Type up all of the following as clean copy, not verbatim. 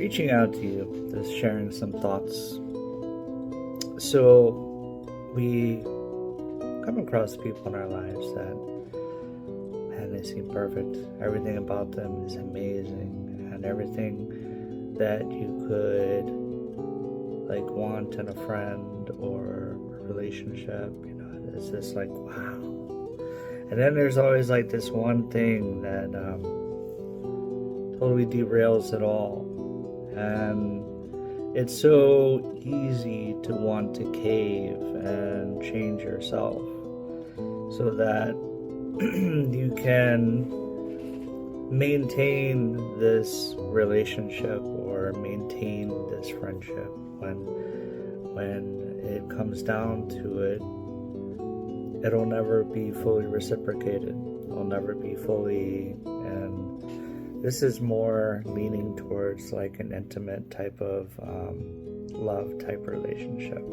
reaching out to you, just sharing some thoughts. So we come across people in our lives that, man, they seem perfect. Everything about them is amazing, and everything that you could want in a friend or a relationship, it's just like, wow. And then there's always this one thing that totally derails it all. And it's so easy to want to cave and change yourself so that you can maintain this relationship or maintain this friendship when it comes down to it. It'll never be fully reciprocated. It'll never be fully, and this is more leaning towards an intimate type of love type relationship.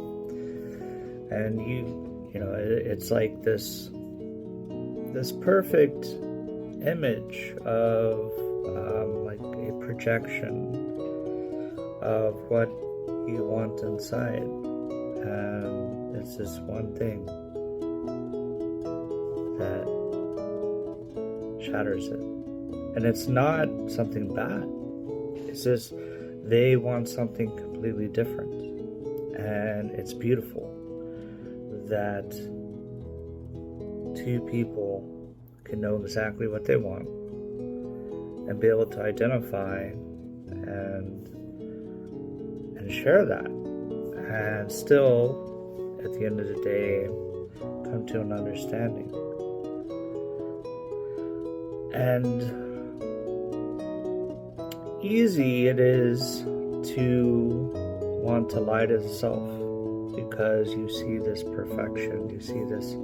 And it's like this perfect image of a projection of what you want inside, and it's this one thing that shatters it. And it's not something bad. It's just they want something completely different. And it's beautiful that two people can know exactly what they want and be able to identify and share that, and still at the end of the day come to an understanding. And easy it is to want to lie to self because you see this perfection, you see this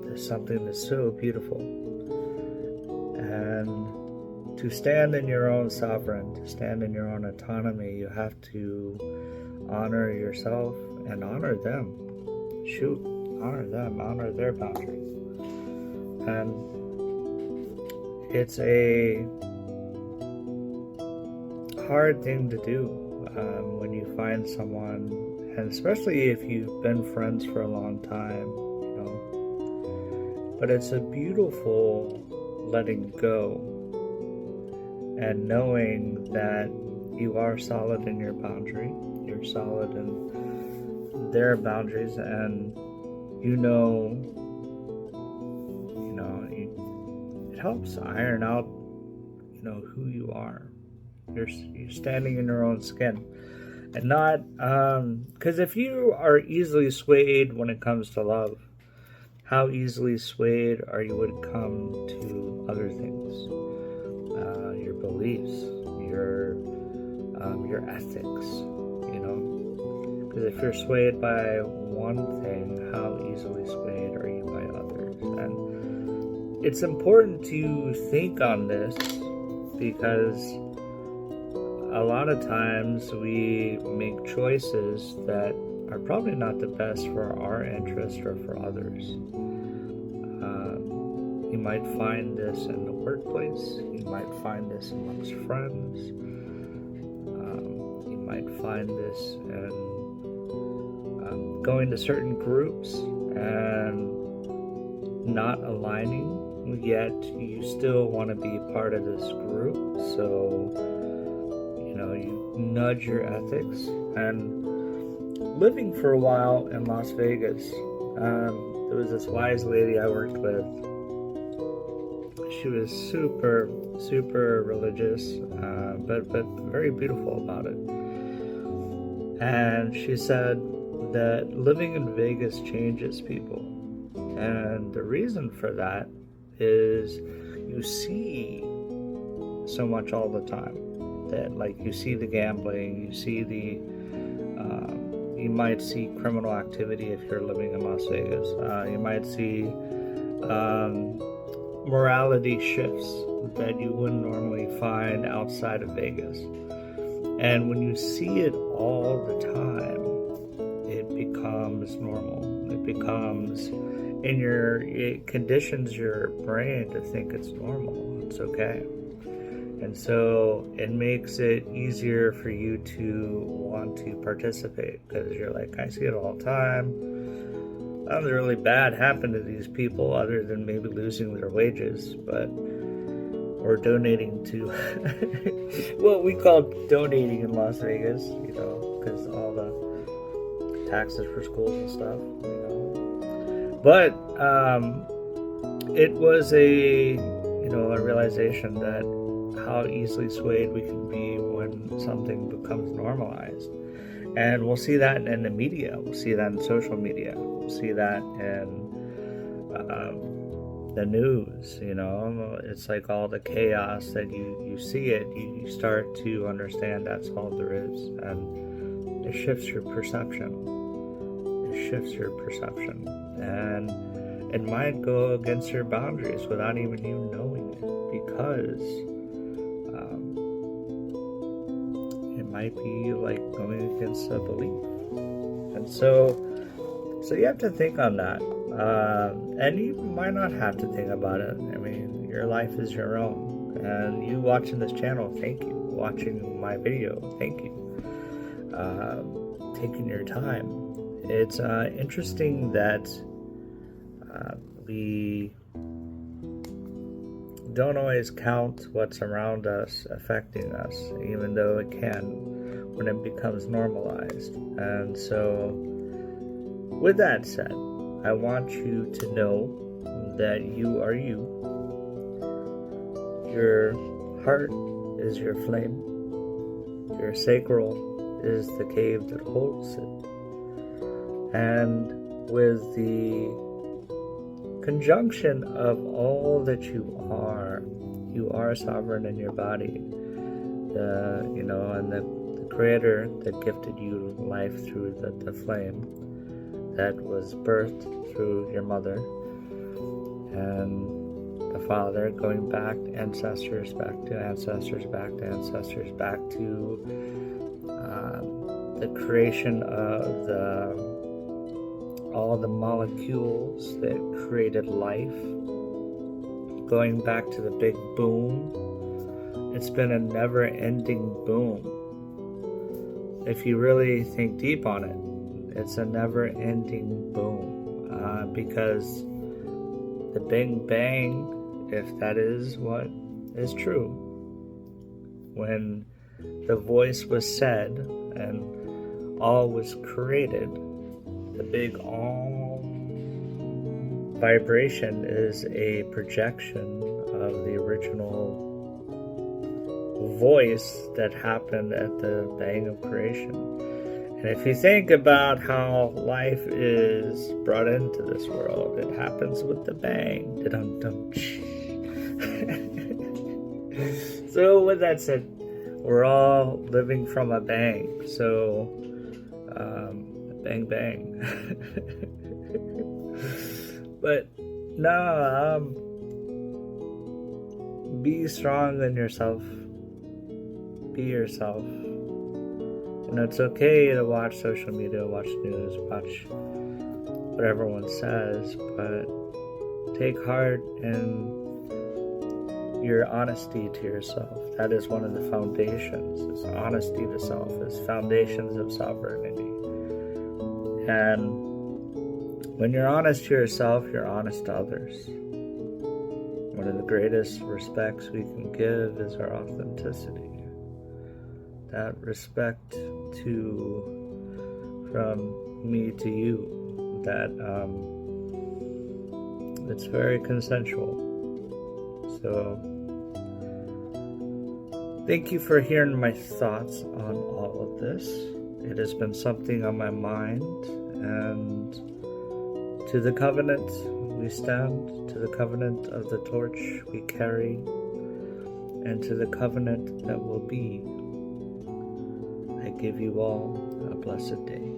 there's something that's so beautiful. And to stand in your own sovereignty, to stand in your own autonomy, you have to honor yourself and honor them. Honor them, honor their boundaries. And it's a hard thing to do when you find someone, and especially if you've been friends for a long time, But it's a beautiful letting go and knowing that you are solid in your boundary, you're solid in their boundaries, and it helps iron out, who you are. You're standing in your own skin, and not because if you are easily swayed when it comes to love, how easily swayed are you when it comes to other things, your beliefs, your ethics, because if you're swayed by one thing, how easily swayed are you by others? And it's important to think on this, because a lot of times we make choices that are probably not the best for our interest or for others. You might find this in the workplace, you might find this amongst friends, you might find this in going to certain groups and not aligning, yet you still want to be part of this group, so you nudge your ethics. And living for a while in Las Vegas, there was this wise lady I worked with. She was super, super religious, but very beautiful about it. And she said that living in Vegas changes people. And the reason for that is you see so much all the time. That you see the gambling, you see you might see criminal activity if you're living in Las Vegas. You might see morality shifts that you wouldn't normally find outside of Vegas. And when you see it all the time, it becomes normal. It becomes it conditions your brain to think it's normal. It's okay. And so it makes it easier for you to want to participate, because you're like, I see it all the time. Nothing really bad happened to these people other than maybe losing their wages, but or donating to what we call donating in Las Vegas, because all the taxes for schools and stuff, But it was a realization that how easily swayed we can be when something becomes normalized. And we'll see that in the media. We'll see that in social media. We'll see that in the news. It's like all the chaos that you see it. You start to understand that's all there is. And it shifts your perception. And it might go against your boundaries without even you knowing it, because it might be like going against a belief. And so you have to think on that. And you might not have to think about it. I mean, your life is your own. And you watching this channel, thank you. Watching my video, thank you. Taking your time. It's interesting that we don't always count what's around us affecting us, even though it can when it becomes normalized. And so, with that said, I want you to know that you are you. Your heart is your flame. Your sacral is the cave that holds it. And with the conjunction of all that you are sovereign in your body. And the Creator that gifted you life through the flame that was birthed through your mother, and the Father going back to ancestors, back to ancestors, back to ancestors, back to the creation of all the molecules that created life, going back to the big boom. It's been a never-ending boom. If you really think deep on it, it's a never-ending boom, because the Big Bang, if that is what is true, when the voice was said and all was created, the big Om vibration is a projection of the original voice that happened at the bang of creation. And if you think about how life is brought into this world, it happens with the bang. So with that said, we're all living from a bang. So bang bang. But no, be strong in yourself. Be yourself. It's okay to watch social media, watch news, watch what everyone says, but take heart in your honesty to yourself. That is one of the foundations. Is honesty to self, is foundations of sovereignty. And when you're honest to yourself, you're honest to others. One of the greatest respects we can give is our authenticity. That respect from me to you, that it's very consensual. So thank you for hearing my thoughts on all of this. It has been something on my mind, and to the covenant we stand, to the covenant of the torch we carry, and to the covenant that will be. I give you all a blessed day.